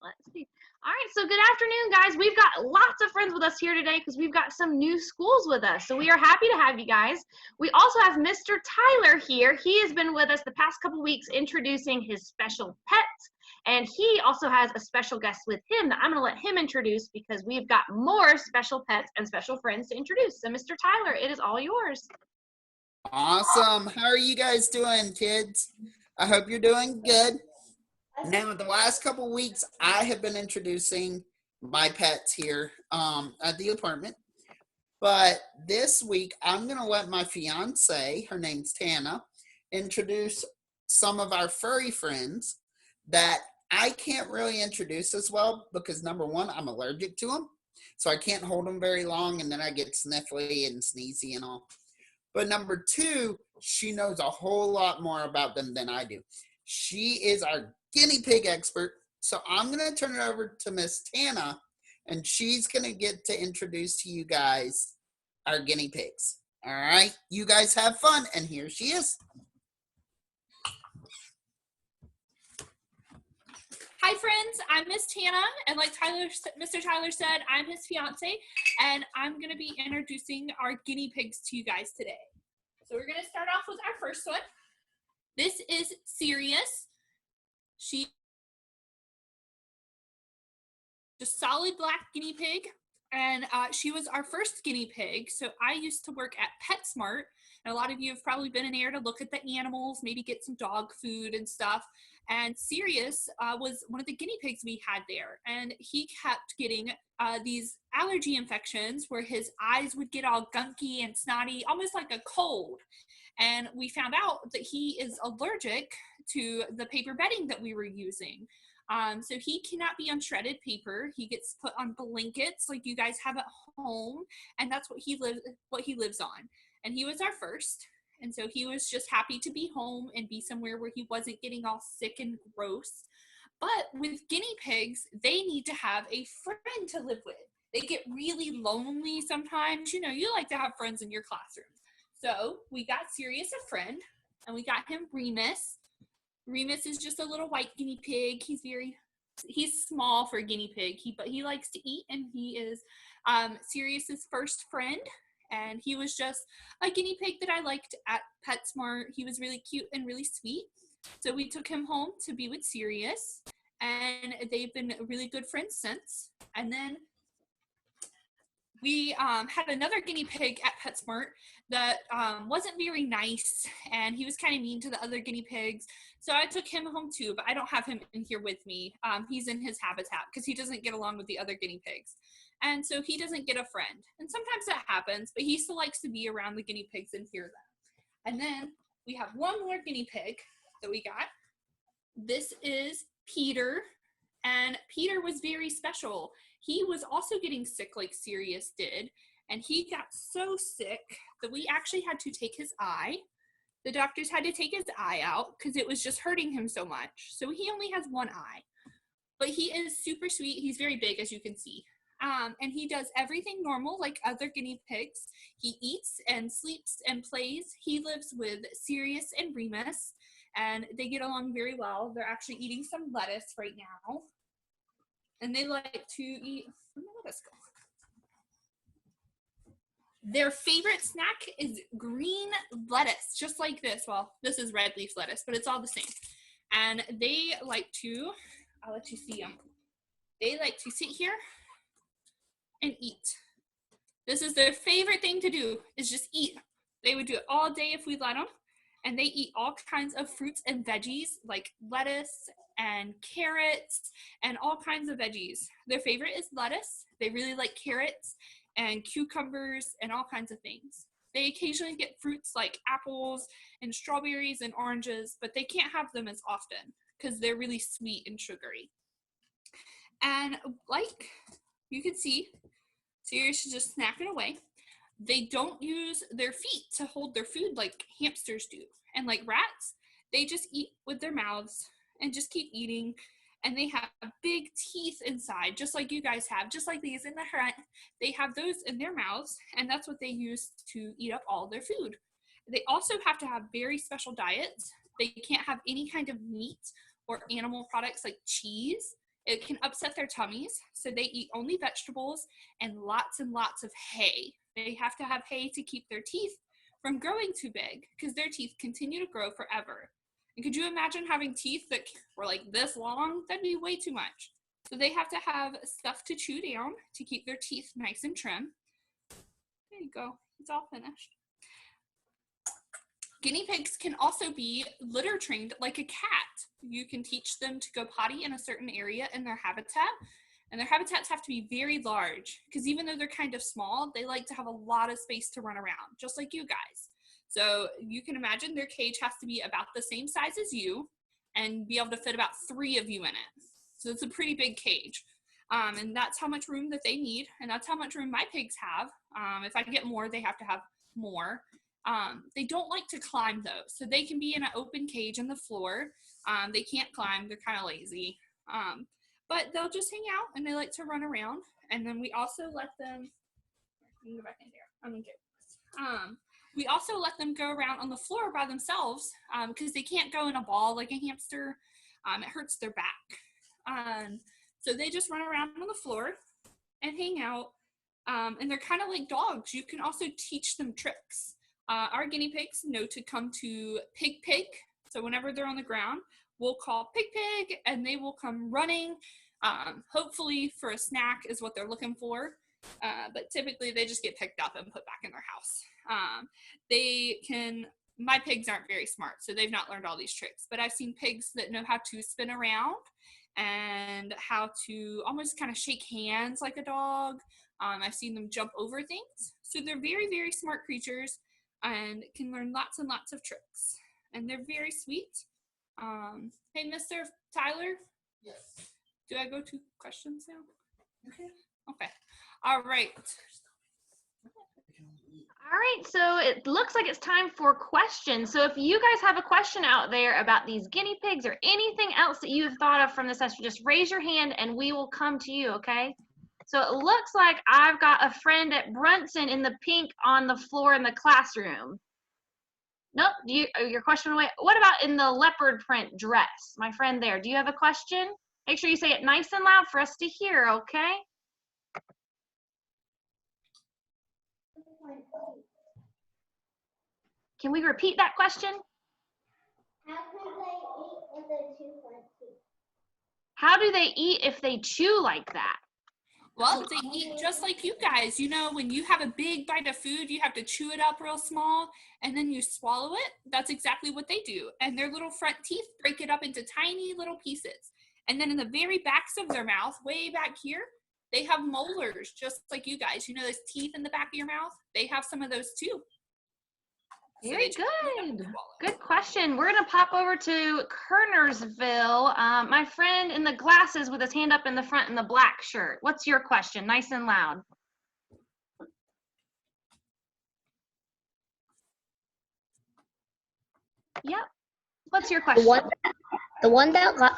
Let's see. All right, so good afternoon, guys. We've got lots of friends with us here today because we've got some new schools with us. So we are happy to have you guys. We also have Mr. Tyler here. He has been with us the past couple weeks introducing his special pets. And he also has a special guest with him that I'm going to let him introduce because we've got more special pets and special friends to introduce. So Mr. Tyler, it is all yours. Awesome. How are you guys doing, kids? I hope you're doing good. Now, the last couple weeks, I have been introducing my pets here at the apartment. But this week, I'm going to let my fiance, her name's Tanna, introduce some of our furry friends that I can't really introduce as well because, number one, I'm allergic to them. So I can't hold them very long, and then I get sniffly and sneezy and all. But number two, she knows a whole lot more about them than I do. She is our guinea pig expert. So I'm going to turn it over to Miss Tanna, and she's going to get to introduce to you guys our guinea pigs. All right, you guys have fun, and here she is. Hi friends, I'm Miss Tanna, and like Mr. Tyler said, I'm his fiance, and I'm going to be introducing our guinea pigs to you guys today. So we're going to start off with our first one. This is Sirius. She's a solid black guinea pig, and she was our first guinea pig. So I used to work at PetSmart, and a lot of you have probably been in there to look at the animals, maybe get some dog food and stuff. And Sirius was one of the guinea pigs we had there, and he kept getting these allergy infections where his eyes would get all gunky and snotty, almost like a cold. And we found out that he is allergic to the paper bedding that we were using. So he cannot be on shredded paper. He gets put on blankets like you guys have at home, and that's what he lives on. And he was our first. And so he was just happy to be home and be somewhere where he wasn't getting all sick and gross. But with guinea pigs, they need to have a friend to live with. They get really lonely sometimes. You know, you like to have friends in your classroom. So we got Sirius a friend, and we got him Remus. Remus is just a little white guinea pig. He's small for a guinea pig, but he likes to eat, and he is Sirius's first friend. And he was just a guinea pig that I liked at PetSmart. He was really cute and really sweet. So we took him home to be with Sirius, and they've been really good friends since. And then we had another guinea pig at PetSmart that wasn't very nice, and he was kind of mean to the other guinea pigs. So I took him home too, but I don't have him in here with me. He's in his habitat because he doesn't get along with the other guinea pigs. And so he doesn't get a friend. And sometimes that happens, but he still likes to be around the guinea pigs and hear them. And then we have one more guinea pig that we got. This is Peter. And Peter was very special. He was also getting sick like Sirius did. And he got so sick that we actually had to take his eye. The doctors had to take his eye out because it was just hurting him so much. So he only has one eye. But he is super sweet. He's very big, as you can see. And he does everything normal like other guinea pigs. He eats and sleeps and plays. He lives with Sirius and Remus, and they get along very well. They're actually eating some lettuce right now. And they like to eat, where'd my lettuce go? Their favorite snack is green lettuce, just like this. Well, this is red leaf lettuce, but it's all the same. And they like to, I'll let you see them. They like to sit here and eat. This is their favorite thing to do, is just eat. They would do it all day if we let them. And they eat all kinds of fruits and veggies like lettuce and carrots and all kinds of veggies. Their favorite is lettuce. They really like carrots and cucumbers and all kinds of things. They occasionally get fruits like apples and strawberries and oranges, but they can't have them as often because they're really sweet and sugary. And like you can see, Sirius is just snacking away. They don't use their feet to hold their food like hamsters do. And like rats, they just eat with their mouths and just keep eating. And they have big teeth inside, just like you guys have, just like these in the front. They have those in their mouths, and that's what they use to eat up all their food. They also have to have very special diets. They can't have any kind of meat or animal products like cheese it can upset their tummies, so they eat only vegetables and lots of hay. They have to have hay to keep their teeth from growing too big, because their teeth continue to grow forever. And could you imagine having teeth that were like this long? That'd be way too much. So they have to have stuff to chew down to keep their teeth nice and trim. There you go, it's all finished. Guinea pigs can also be litter trained like a cat. You can teach them to go potty in a certain area in their habitat. And their habitats have to be very large, because even though they're kind of small, they like to have a lot of space to run around, just like you guys. So you can imagine their cage has to be about the same size as you and be able to fit about 3 of you in it. So it's a pretty big cage. And that's how much room that they need. And that's how much room my pigs have. If I get more, they have to have more. They don't like to climb though. So they can be in an open cage on the floor. They can't climb, they're kind of lazy. But they'll just hang out and they like to run around. And then we also let them, go back in there. We also let them go around on the floor by themselves because they can't go in a ball like a hamster. It hurts their back. So they just run around on the floor and hang out. And they're kind of like dogs. You can also teach them tricks. Our guinea pigs know to come to pig pig. So whenever they're on the ground, we'll call pig pig and they will come running. Hopefully for a snack is what they're looking for. But typically they just get picked up and put back in their house. My pigs aren't very smart, so they've not learned all these tricks, but I've seen pigs that know how to spin around and how to almost kind of shake hands like a dog. I've seen them jump over things. So they're very, very smart creatures and can learn lots and lots of tricks. And they're very sweet. Hey, Mr. Tyler? Yes. Do I go to questions now? Okay. All right. All right, so it looks like it's time for questions. So if you guys have a question out there about these guinea pigs or anything else that you've thought of from this session, just raise your hand and we will come to you, okay? So it looks like I've got a friend at Brunson in the pink on the floor in the classroom. Nope, your question away. What about in the leopard print dress? My friend there, do you have a question? Make sure you say it nice and loud for us to hear, okay? Can we repeat that question? How do they eat if they chew like that? Well, they eat just like you guys. You know, when you have a big bite of food, you have to chew it up real small and then you swallow it. That's exactly what they do. And their little front teeth break it up into tiny little pieces. And then in the very backs of their mouth, way back here, they have molars just like you guys. You know those teeth in the back of your mouth? They have some of those too. Very good. Good question. We're going to pop over to Kernersville. My friend in the glasses with his hand up in the front in the black shirt. What's your question? Nice and loud. Yep. What's your question? The one that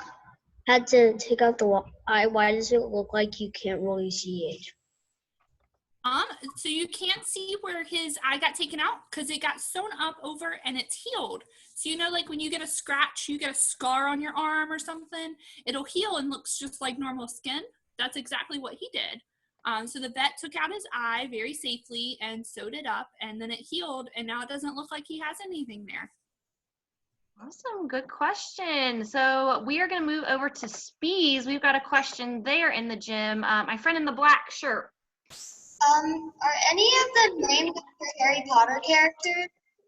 had to take out the eye, why does it look like you can't really see it? So you can't see where his eye got taken out because it got sewn up over and it's healed. So you know, like when you get a scratch, you get a scar on your arm or something, it'll heal and looks just like normal skin. That's exactly what he did. So the vet took out his eye very safely and sewed it up, and then it healed, and now it doesn't look like he has anything there. Awesome, good question. So we are going to move over to Spees. We've got a question there in the gym. My friend in the black shirt. Are any of them named after Harry Potter characters?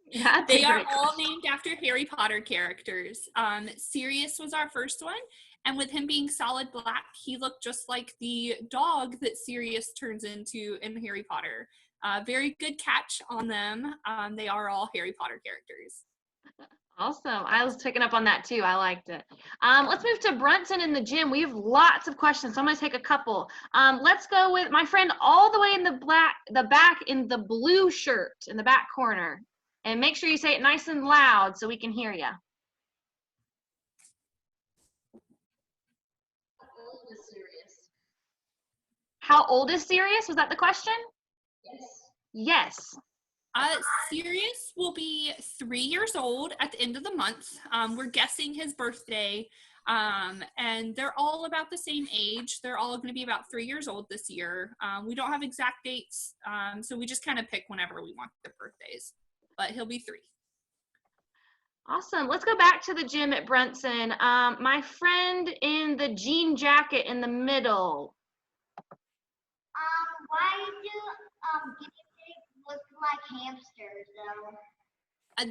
Yeah, they are all named after Harry Potter characters. Sirius was our first one, and with him being solid black, he looked just like the dog that Sirius turns into in Harry Potter. Very good catch on them. They are all Harry Potter characters. Awesome. I was picking up on that too. I liked it. Let's move to Brunson in the gym. We have lots of questions, so I'm going to take a couple. Let's go with my friend all the way in the back in the blue shirt in the back corner. And make sure you say it nice and loud so we can hear you. How old is Sirius? Was that the question? Yes. Sirius will be 3 years old at the end of the month. We're guessing his birthday. And they're all about the same age. They're all going to be about 3 years old this year. We don't have exact dates, so we just kind of pick whenever we want their birthdays. But he'll be 3. Awesome. Let's go back to the gym at Brunson. My friend in the jean jacket in the middle. Why do guinea pigs look like hamsters though?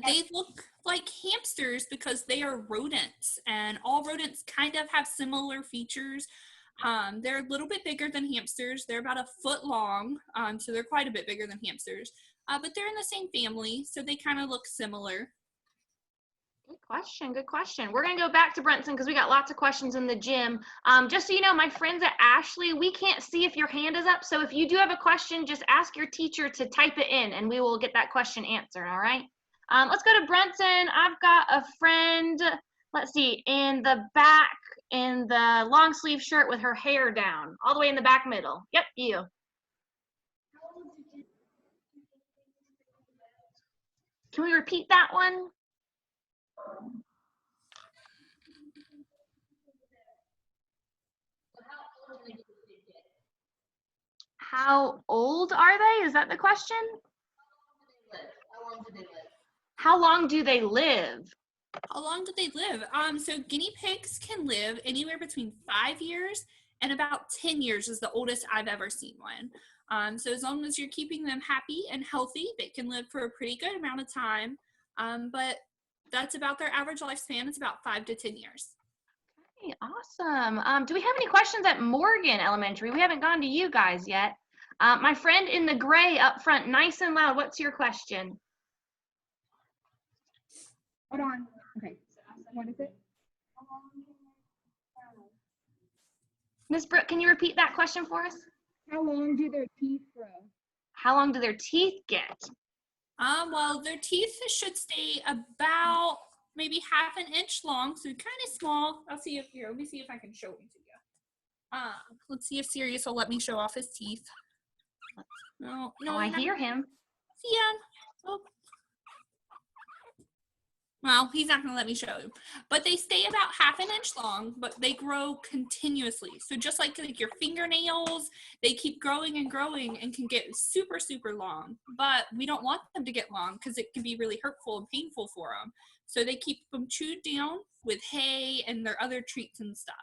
They look like hamsters because they are rodents, and all rodents kind of have similar features. They're a little bit bigger than hamsters. They're about a foot long, so they're quite a bit bigger than hamsters. But they're in the same family, so they kind of look similar. Good question. Good question. We're going to go back to Brunson because we got lots of questions in the gym. Just so you know, my friends at Ashley, we can't see if your hand is up. So if you do have a question, just ask your teacher to type it in and we will get that question answered. All right. Let's go to Brunson. I've got a friend, let's see, in the back in the long sleeve shirt with her hair down, all the way in the back middle. Yep, you. Can we repeat that one? How old are they? Is that the question? How long do they live? How long do they live? So guinea pigs can live anywhere between 5 years and about 10 years is the oldest I've ever seen one. So as long as you're keeping them happy and healthy, they can live for a pretty good amount of time. But that's about their average lifespan. It's about 5 to 10 years. Okay, awesome. Do we have any questions at Morgan Elementary? We haven't gone to you guys yet. My friend in the gray up front, nice and loud. What's your question? Hold on. Okay. What is it? Miss Brooke, can you repeat that question for us? How long do their teeth grow? How long do their teeth get? Well, their teeth should stay about maybe half an inch long, so kind of small. Let me see if I can show them to you. Let's see if Sirius will let me show off his teeth. No, I hear him. Yeah. Oh. Well, he's not going to let me show you. But they stay about half an inch long, but they grow continuously. So just like your fingernails, they keep growing and growing and can get super, super long. But we don't want them to get long because it can be really hurtful and painful for them. So they keep them chewed down with hay and their other treats and stuff.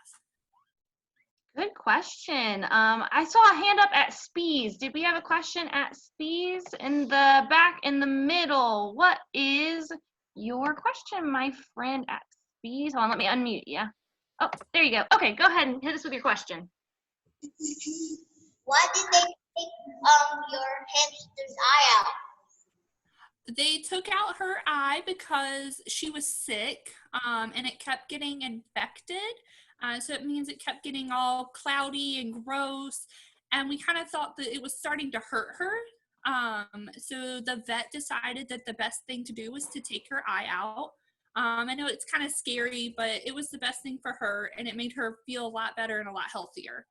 Good question. I saw a hand up at Spees. Did we have a question at Spees? In the back, in the middle. What is your question, my friend at Spees? Hold on, let me unmute you. Oh, there you go. Okay, go ahead and hit us with your question. Why did they take your hamster's eye out? They took out her eye because she was sick, and it kept getting infected. So it means it kept getting all cloudy and gross, and we kind of thought that it was starting to hurt her. So the vet decided that the best thing to do was to take her eye out. I know it's kind of scary, but it was the best thing for her, and it made her feel a lot better and a lot healthier.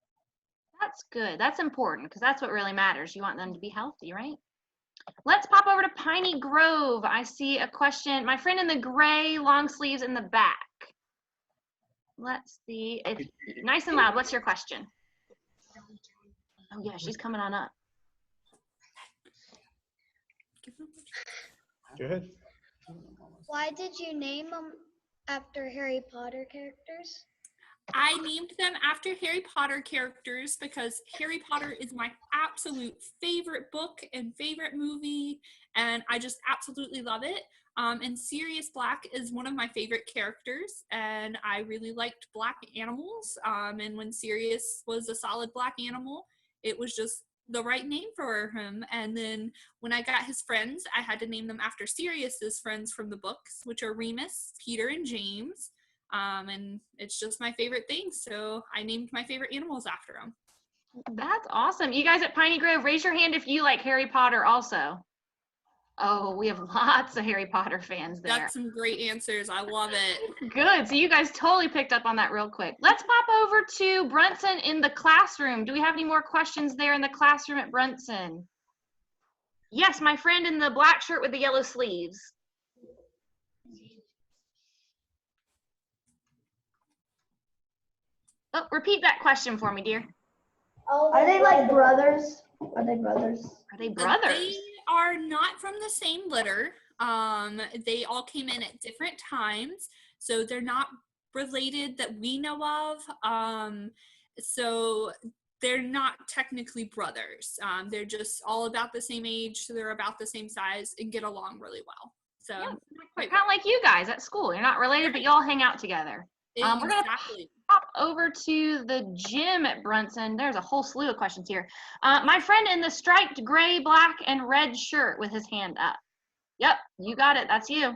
That's good. That's important because that's what really matters. You want them to be healthy, right? Let's pop over to Piney Grove. I see a question. My friend in the gray long sleeves in the back. Let's see. Nice and loud. What's your question? Oh, yeah, she's coming on up. Go ahead. Why did you name them after Harry Potter characters? I named them after Harry Potter characters because Harry Potter is my absolute favorite book and favorite movie, and I just absolutely love it. And Sirius Black is one of my favorite characters, and I really liked black animals. And when Sirius was a solid black animal, it was just the right name for him. And then when I got his friends, I had to name them after Sirius's friends from the books, which are Remus, Peter, and James. And it's just my favorite thing, so I named my favorite animals after them. That's awesome. You guys at Piney Grove, raise your hand if you like Harry Potter also. Oh, we have lots of Harry Potter fans there. That's some great answers. I love it. Good. So you guys totally picked up on that real quick. Let's pop over to Brunson in the classroom. Do we have any more questions there in the classroom at Brunson? Yes, my friend in the black shirt with the yellow sleeves. Oh, repeat that question for me, dear. Are they like brothers? Are they brothers? Are they brothers? They are not from the same litter. They all came in at different times, so they're not related that we know of. So they're not technically brothers. They're just all about the same age, so they're about the same size and get along really well. So Yeah, not quite kind of like you guys at school. You're not related, but you all hang out together. We're gonna exactly. pop over to the gym at Brunson. There's a whole slew of questions here. My friend in the striped gray, black, and red shirt with his hand up. Yep, you got it. That's you.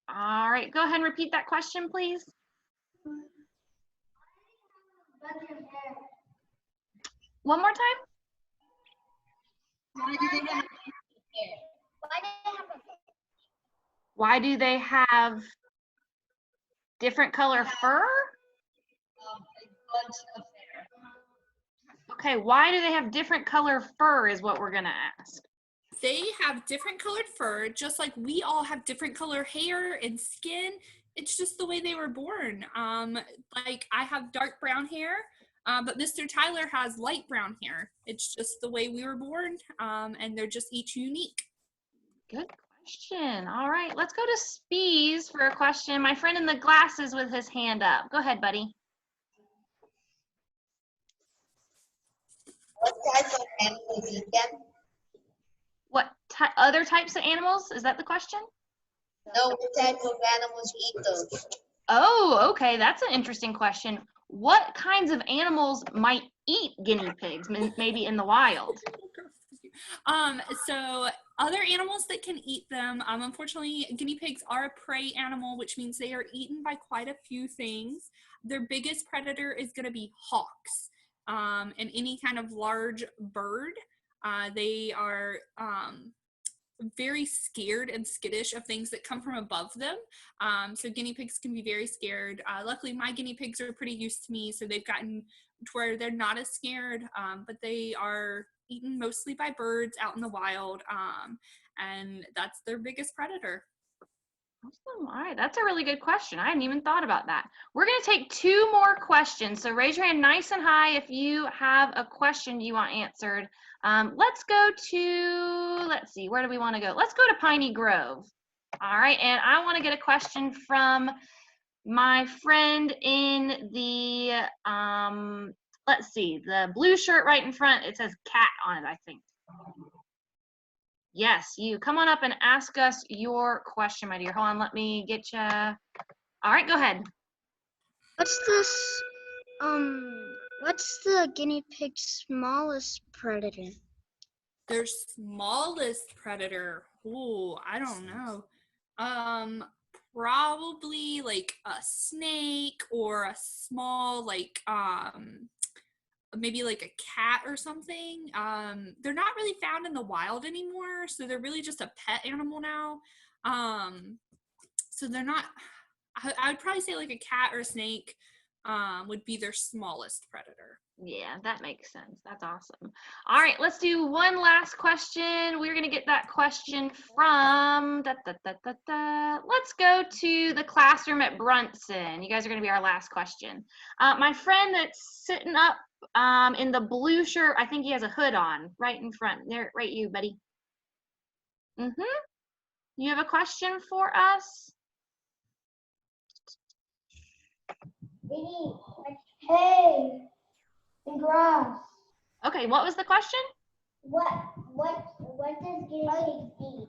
All right, go ahead and repeat that question, please. One more time. Why do they have different color fur? Okay, why do they have different color fur is what we're gonna ask. They have different colored fur, just like we all have different color hair and skin. It's just the way they were born. Like I have dark brown hair, but Mr. Tyler has light brown hair. It's just the way we were born, and they're just each unique. Good question. All right, let's go to Spees for a question. My friend in the glasses with his hand up. Go ahead, buddy. What type of animals eat them? What other types of animals? Is that the question? No, what type of animals eat those? Oh, okay. That's an interesting question. What kinds of animals might eat guinea pigs, maybe in the wild? So other animals that can eat them, unfortunately, guinea pigs are a prey animal, which means they are eaten by quite a few things. Their biggest predator is going to be hawks, and any kind of large bird. They are very scared and skittish of things that come from above them. So guinea pigs can be very scared. Luckily, my guinea pigs are pretty used to me, so they've gotten to where they're not as scared, but they are eaten mostly by birds out in the wild, and that's their biggest predator. Awesome. All right, that's a really good question. I hadn't even thought about that. We're going to take 2 more questions, so raise your hand nice and high if you have a question you want answered. Let's go to, let's see, where do we want to go? Let's go to Piney Grove. All right, and I want to get a question from my friend in the, let's see, the blue shirt right in front. It says cat on it, I think. Yes, you come on up and ask us your question, my dear. Hold on, let me get you. All right, go ahead. What's this? What's the guinea pig's smallest predator? Their smallest predator. Ooh, I don't know. Probably like a snake or a small like maybe like a cat or something. They're not really found in the wild anymore, so they're really just a pet animal now. So they're not, I would probably say like a cat or a snake would be their smallest predator. Yeah, that makes sense. That's awesome. All right, let's do one last question. We're going to get that question from, let's go to the classroom at Brunson. You guys are going to be our last question. My friend that's sitting up in the blue shirt, I think he has a hood on right in front. There, right you, buddy. You have a question for us? Hey, in grass. Okay, what was the question? What does guinea pigs eat?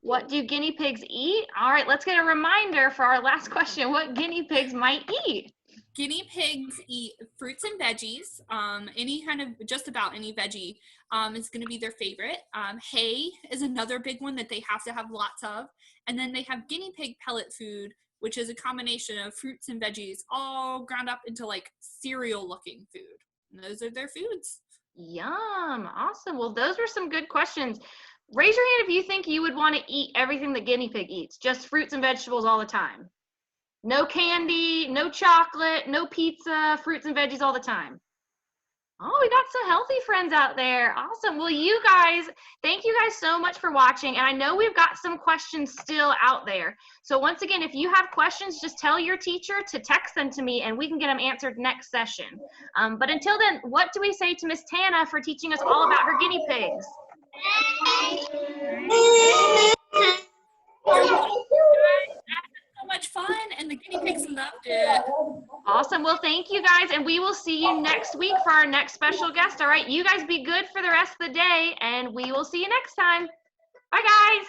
What do guinea pigs eat? All right, let's get a reminder for our last question. What guinea pigs might eat? Guinea pigs eat fruits and veggies. Any kind of, just about any veggie is going to be their favorite. Hay is another big one that they have to have lots of. And then they have guinea pig pellet food, which is a combination of fruits and veggies all ground up into like cereal looking food. And those are their foods. Yum, awesome. Well, those were some good questions. Raise your hand if you think you would want to eat everything the guinea pig eats, just fruits and vegetables all the time. No candy, no chocolate, no pizza, fruits and veggies all the time. Oh, we got some healthy friends out there. Awesome. Well, you guys, thank you guys so much for watching. And I know we've got some questions still out there. So once again, if you have questions, just tell your teacher to text them to me and we can get them answered next session. But until then, what do we say to Miss Tanna for teaching us all about her guinea pigs? So much fun, and the guinea pigs loved it. Awesome. Well, thank you guys, and we will see you next week for our next special guest. All right, you guys be good for the rest of the day, and we will see you next time. Bye, guys.